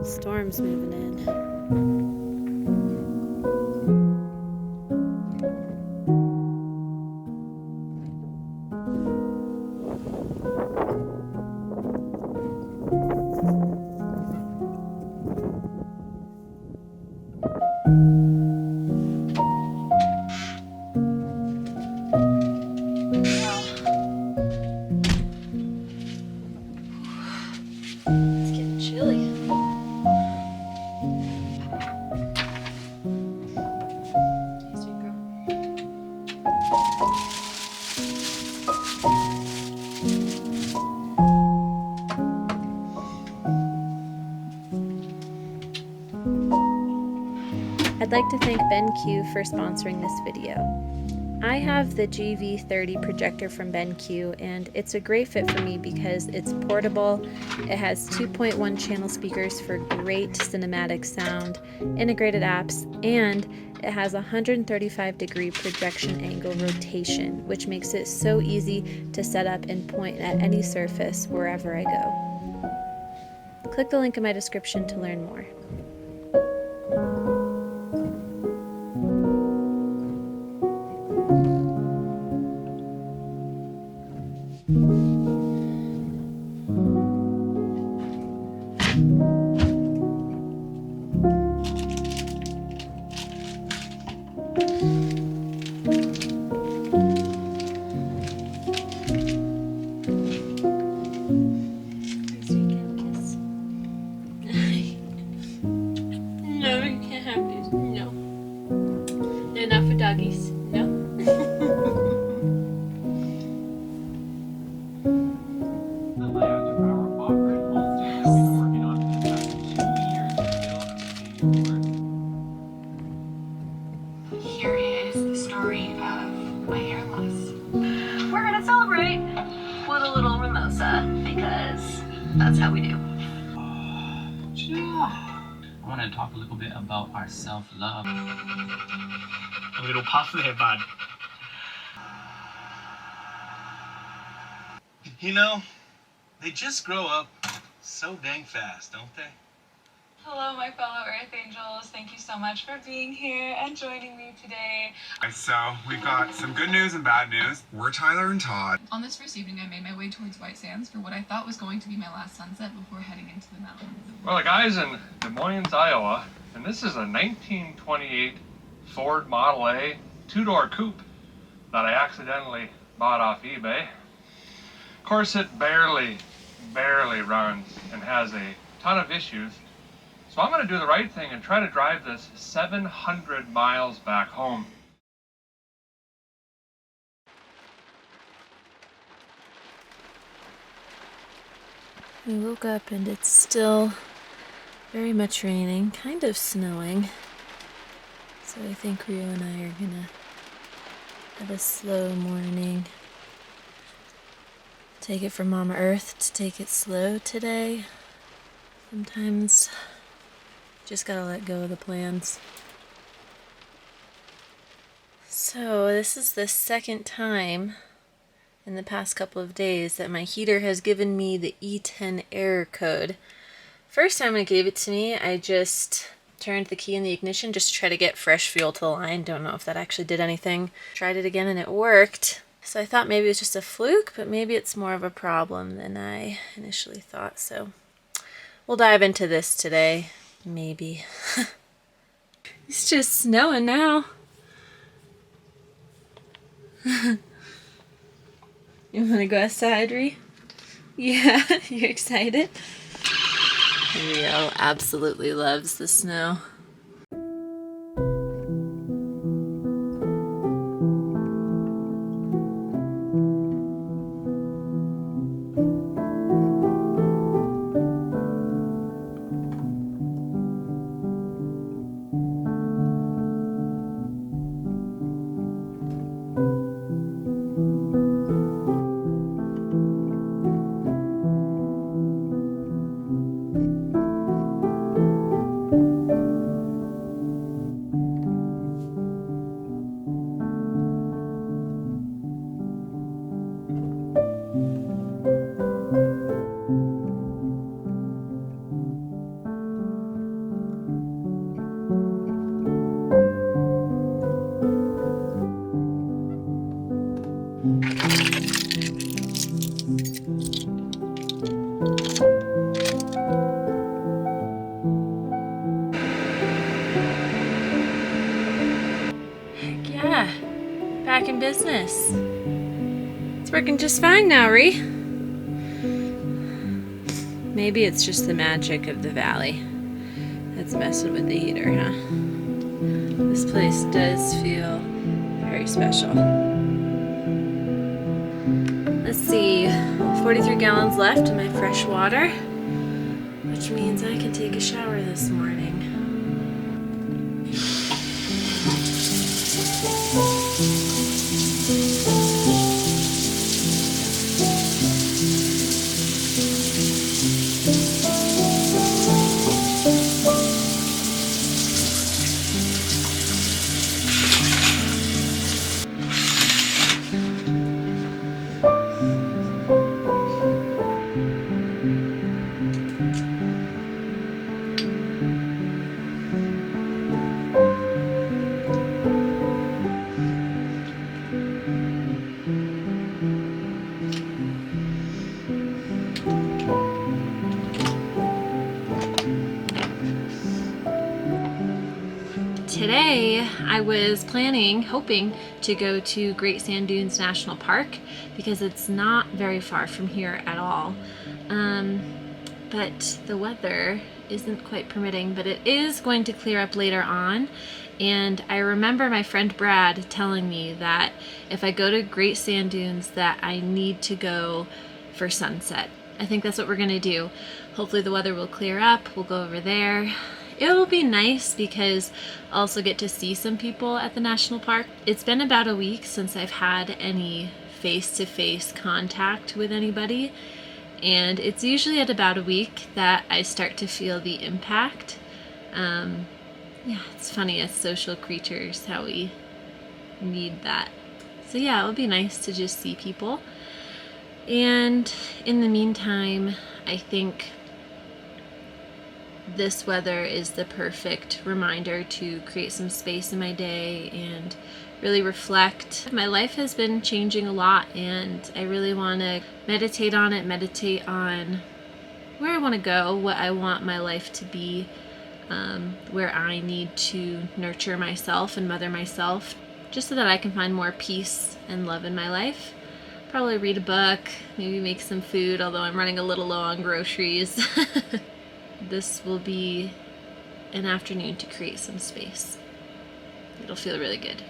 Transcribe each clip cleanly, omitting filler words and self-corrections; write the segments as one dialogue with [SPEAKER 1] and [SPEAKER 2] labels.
[SPEAKER 1] Storm's moving in. It's getting chilly. I'd like to thank BenQ for sponsoring this video. I have the GV30 projector from BenQ, and it's a great fit for me because it's portable, it has 2.1 channel speakers for great cinematic sound, integrated apps, and it has 135-degree projection angle rotation, which makes it so easy to set up and point at any surface wherever I go. Click the link in my description to learn more. No, you can't have these. No. They're not for doggies. No.
[SPEAKER 2] Here is the story of my hair loss. We're gonna celebrate with a little mimosa because that's how we do.
[SPEAKER 3] I want to talk a little bit about our self-love.
[SPEAKER 4] A little puff there, bud.
[SPEAKER 5] You know, they just grow up so dang fast, don't they?
[SPEAKER 6] Hello, my fellow Earth Angels. Thank you so much for being here and joining me today.
[SPEAKER 7] So, we've got some good news and bad news. We're Tyler and Todd.
[SPEAKER 8] On this first evening, I made my way towards White Sands for what I thought was going to be my last sunset before heading into the mountains.
[SPEAKER 9] Well, the guy's in Des Moines, Iowa, and this is a 1928 Ford Model A two-door coupe that I accidentally bought off eBay. Of course, it barely runs and has a ton of issues. So I'm going to do the right thing and try to drive this 700 miles back home.
[SPEAKER 1] We woke up and it's still very much raining, kind of snowing. So I think Rio and I are gonna have a slow morning. Take it from Mama Earth to take it slow today. Sometimes just gotta let go of the plans. So this is the second time in the past couple of days that my heater has given me the E10 error code. First time it gave it to me, I just turned the key in the ignition just to try to get fresh fuel to the line. Don't know if that actually did anything. Tried it again and it worked. So I thought maybe it was just a fluke, but maybe it's more of a problem than I initially thought. So we'll dive into this today. Maybe. It's just snowing now. You wanna go outside, Ree? Yeah, you're excited? Rio absolutely loves the snow. Heck yeah, back in business. It's working just fine now, Ree. Maybe it's just the magic of the valley that's messing with the heater, huh? This place does feel very special. Let's see, 43 gallons left in my fresh water, which means I can take a shower this morning. Today, I was hoping to go to Great Sand Dunes National Park because it's not very far from here at all. But the weather isn't quite permitting, but it is going to clear up later on. And I remember my friend Brad telling me that if I go to Great Sand Dunes that I need to go for sunset. I think that's what we're gonna do. Hopefully the weather will clear up, we'll go over there. It will be nice because I'll also get to see some people at the national park. It's been about a week since I've had any face-to-face contact with anybody, and it's usually at about a week that I start to feel the impact. Yeah, it's funny as social creatures how we need that. So yeah, it would be nice to just see people. And in the meantime, I think this weather is the perfect reminder to create some space in my day and really reflect. My life has been changing a lot, and I really want to meditate on it, meditate on where I want to go, what I want my life to be, where I need to nurture myself and mother myself, just so that I can find more peace and love in my life. Probably read a book, maybe make some food, although I'm running a little low on groceries. This will be an afternoon to create some space. It'll feel really good.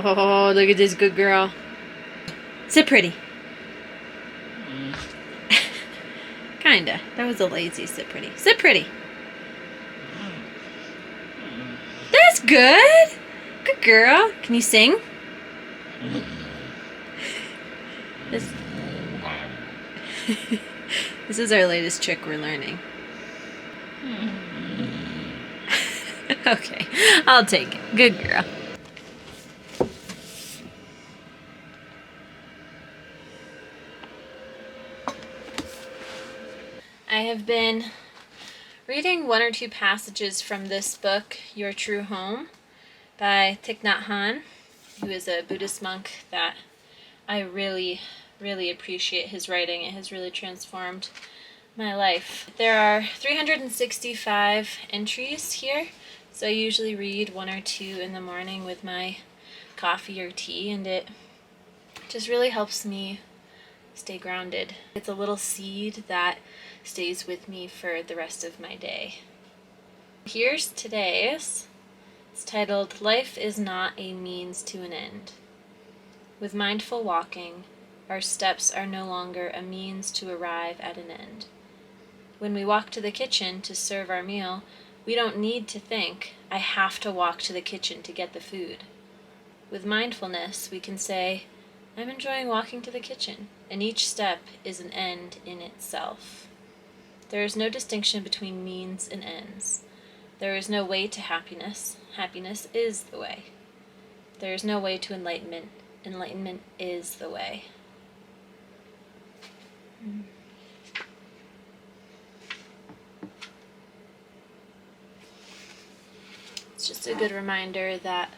[SPEAKER 1] Oh, look at this good girl. Sit pretty. Kinda. That was a lazy sit pretty. Sit pretty. That's good. Good girl. Can you sing? This This is our latest trick we're learning. Okay, I'll take it. Good girl. I have been reading one or two passages from this book, Your True Home, by Thich Nhat Hanh, who is a Buddhist monk that I really, really appreciate his writing. It has really transformed my life. There are 365 entries here, so I usually read one or two in the morning with my coffee or tea, and it just really helps me stay grounded. It's a little seed that stays with me for the rest of my day. Here's today's. It's titled, Life is Not a Means to an End. With mindful walking, our steps are no longer a means to arrive at an end. When we walk to the kitchen to serve our meal, we don't need to think, I have to walk to the kitchen to get the food. With mindfulness, we can say, I'm enjoying walking to the kitchen, and each step is an end in itself. There is no distinction between means and ends. There is no way to happiness. Happiness is the way. There is no way to enlightenment. Enlightenment is the way. It's just a good reminder that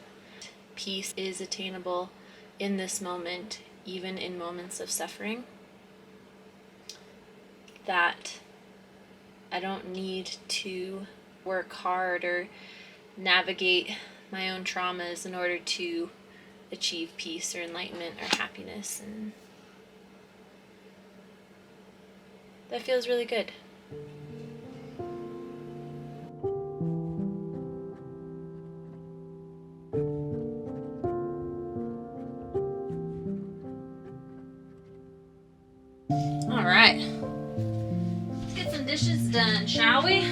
[SPEAKER 1] peace is attainable in this moment, even in moments of suffering. That I don't need to work hard or navigate my own traumas in order to achieve peace or enlightenment or happiness, and that feels really good. All right, let's get some dishes done, shall we?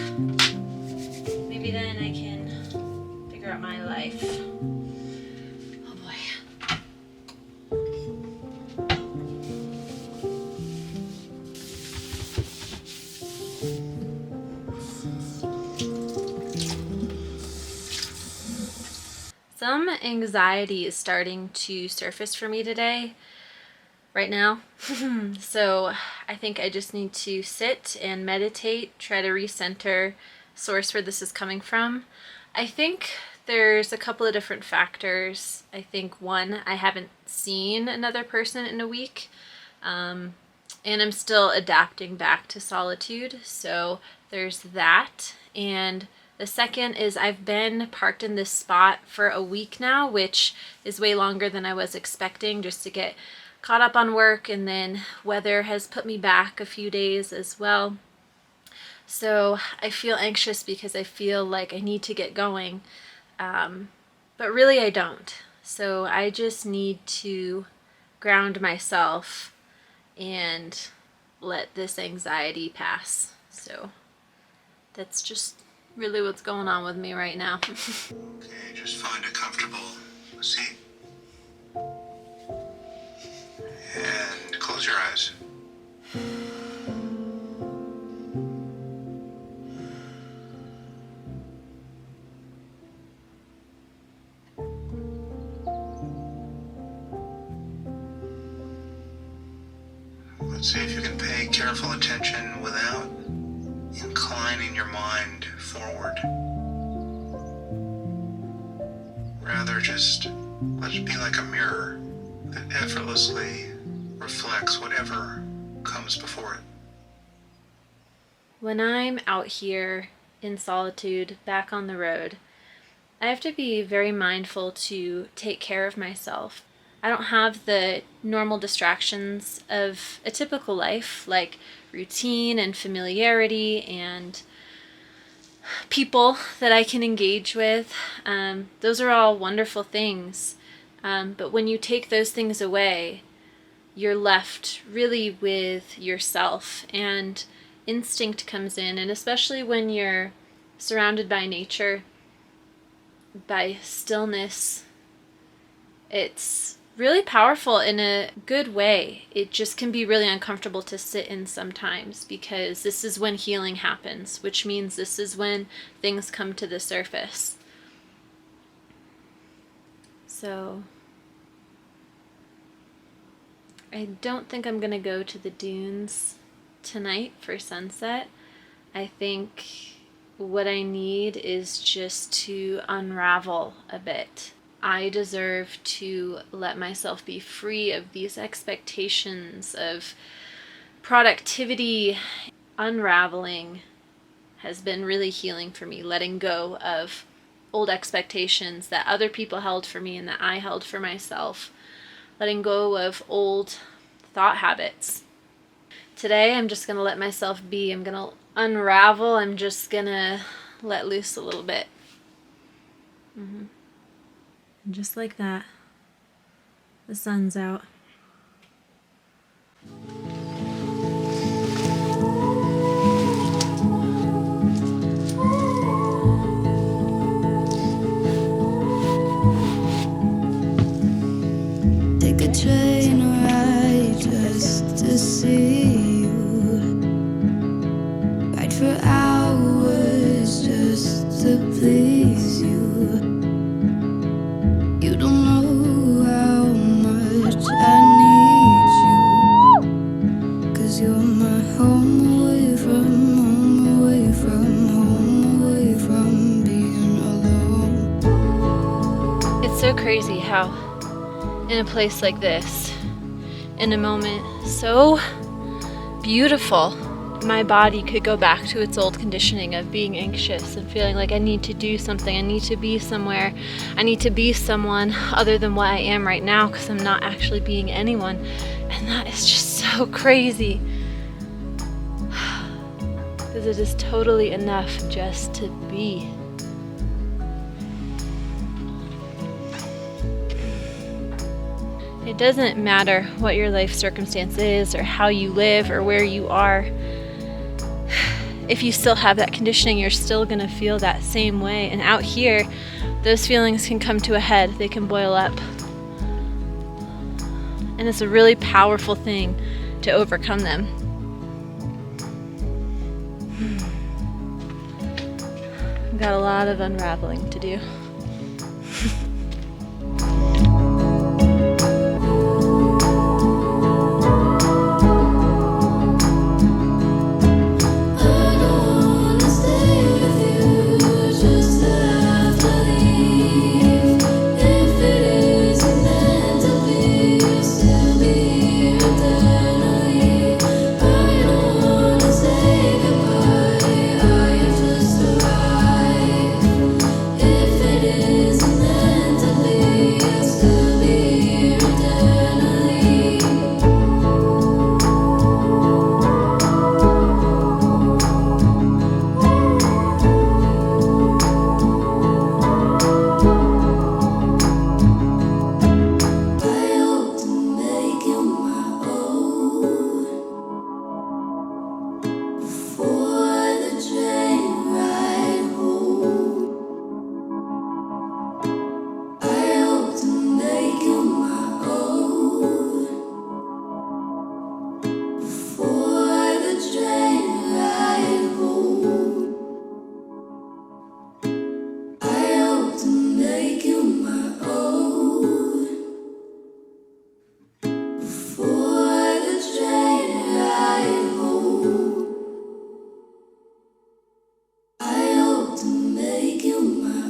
[SPEAKER 1] Maybe then I can figure out my life. Oh boy. Some anxiety is starting to surface for me today, right now. So I think I just need to sit and meditate, try to recenter source where this is coming from. I think there's a couple of different factors. I think one, I haven't seen another person in a week, and I'm still adapting back to solitude, so there's that. And the second is I've been parked in this spot for a week now, which is way longer than I was expecting, just to get caught up on work, and then weather has put me back a few days as well. So I feel anxious because I feel like I need to get going, but really I don't. So I just need to ground myself and let this anxiety pass. So that's just really what's going on with me right now.
[SPEAKER 5] Okay, just find a comfortable seat. And close your eyes. Let's see if you can pay careful attention without inclining your mind forward. Rather, just let it be like a mirror that effortlessly reflects whatever comes before it.
[SPEAKER 1] When I'm out here in solitude, back on the road, I have to be very mindful to take care of myself. I don't have the normal distractions of a typical life, like routine and familiarity and people that I can engage with. Those are all wonderful things. But when you take those things away, you're left really with yourself, and instinct comes in. And especially when you're surrounded by nature, by stillness, it's really powerful in a good way. It just can be really uncomfortable to sit in sometimes, because this is when healing happens, which means this is when things come to the surface. So I don't think I'm gonna go to the dunes tonight for sunset. I think what I need is just to unravel a bit. I deserve to let myself be free of these expectations of productivity. Unraveling has been really healing for me, letting go of old expectations that other people held for me and that I held for myself, letting go of old thought habits. Today I'm just going to let myself be. I'm going to unravel. I'm just going to let loose a little bit. And just like that, the sun's out. in a place like this, in a moment so beautiful, my body could go back to its old conditioning of being anxious and feeling like I need to do something, I need to be somewhere, I need to be someone other than what I am right now because I'm not actually being anyone. And that is just so crazy. Because it is totally enough just to be. It doesn't matter what your life circumstance is or how you live or where you are. If you still have that conditioning, you're still going to feel that same way. And out here, those feelings can come to a head. They can boil up. And it's a really powerful thing to overcome them. I've got a lot of unraveling to do.
[SPEAKER 2] I hope to make you my